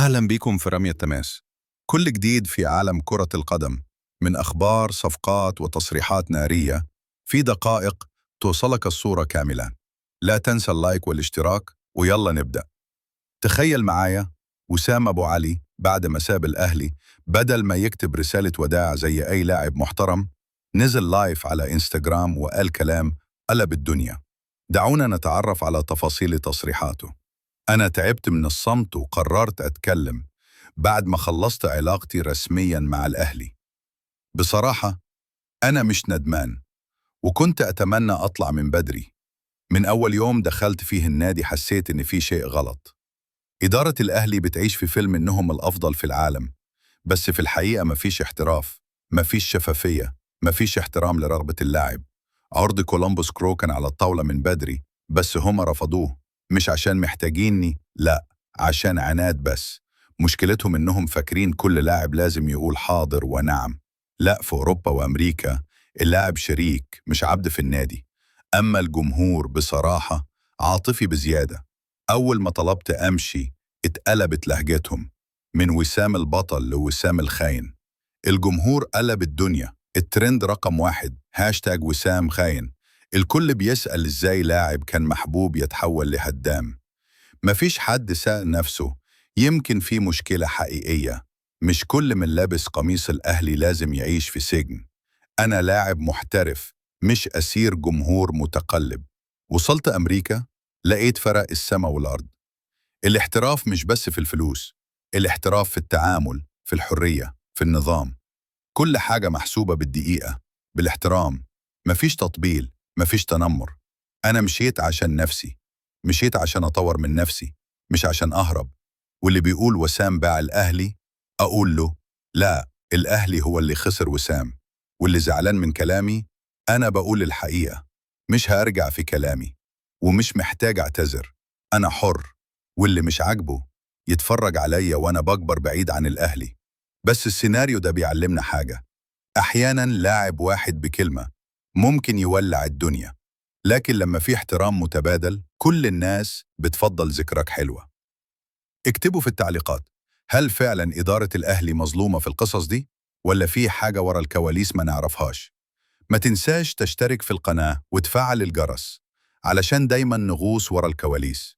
أهلا بكم في رمي التماس. كل جديد في عالم كرة القدم، من أخبار، صفقات وتصريحات نارية، في دقائق توصلك الصورة كاملة. لا تنسى اللايك والاشتراك، ويلا نبدأ. تخيل معايا وسام أبو علي بعد ما ساب الأهلي، بدل ما يكتب رسالة وداع زي أي لاعب محترم، نزل لايف على إنستغرام وقال كلام قلب الدنيا. دعونا نتعرف على تفاصيل تصريحاته. أنا تعبت من الصمت وقررت أتكلم بعد ما خلصت علاقتي رسميا مع الأهلي. بصراحة أنا مش ندمان، وكنت أتمنى أطلع من بدري. من أول يوم دخلت فيه النادي حسيت إن في شيء غلط. إدارة الأهلي بتعيش في فيلم إنهم الأفضل في العالم، بس في الحقيقة مفيش احتراف، مفيش شفافية، مفيش احترام لرغبة اللاعب. عرض كولومبوس كرو كان على الطاولة من بدري، بس هم رفضوه. مش عشان محتاجيني، لا، عشان عناد بس. مشكلتهم إنهم فاكرين كل لاعب لازم يقول حاضر ونعم. لا، في أوروبا وأمريكا اللاعب شريك مش عبد في النادي. أما الجمهور بصراحة عاطفي بزيادة. أول ما طلبت أمشي اتقلبت لهجتهم، من وسام البطل لوسام الخاين. الجمهور قلب الدنيا. الترند رقم 1 هاشتاج وسام خاين. الكل بيسأل ازاي لاعب كان محبوب يتحول لهدام. مفيش حد سأل نفسه يمكن في مشكلة حقيقية. مش كل من لابس قميص الأهلي لازم يعيش في سجن. أنا لاعب محترف، مش أسير جمهور متقلب. وصلت أمريكا، لقيت فرق السما والأرض. الاحتراف مش بس في الفلوس، الاحتراف في التعامل، في الحرية، في النظام. كل حاجة محسوبة بالدقيقة، بالاحترام. مفيش تطبيل، مفيش تنمر. أنا مشيت عشان نفسي، مشيت عشان أطور من نفسي، مش عشان أهرب. واللي بيقول وسام باع الأهلي، أقول له لا، الأهلي هو اللي خسر وسام. واللي زعلان من كلامي، أنا بقول الحقيقة، مش هرجع في كلامي، ومش محتاج أعتذر. أنا حر، واللي مش عاجبه يتفرج عليا وأنا بكبر بعيد عن الأهلي. بس السيناريو ده بيعلمنا حاجة. أحياناً لاعب واحد بكلمة ممكن يولع الدنيا، لكن لما في احترام متبادل كل الناس بتفضل ذكرك حلوة. اكتبوا في التعليقات، هل فعلاً إدارة الأهلي مظلومة في القصص دي؟ ولا في حاجة ورا الكواليس ما نعرفهاش؟ ما تنساش تشترك في القناة وتفعل الجرس، علشان دايماً نغوص ورا الكواليس.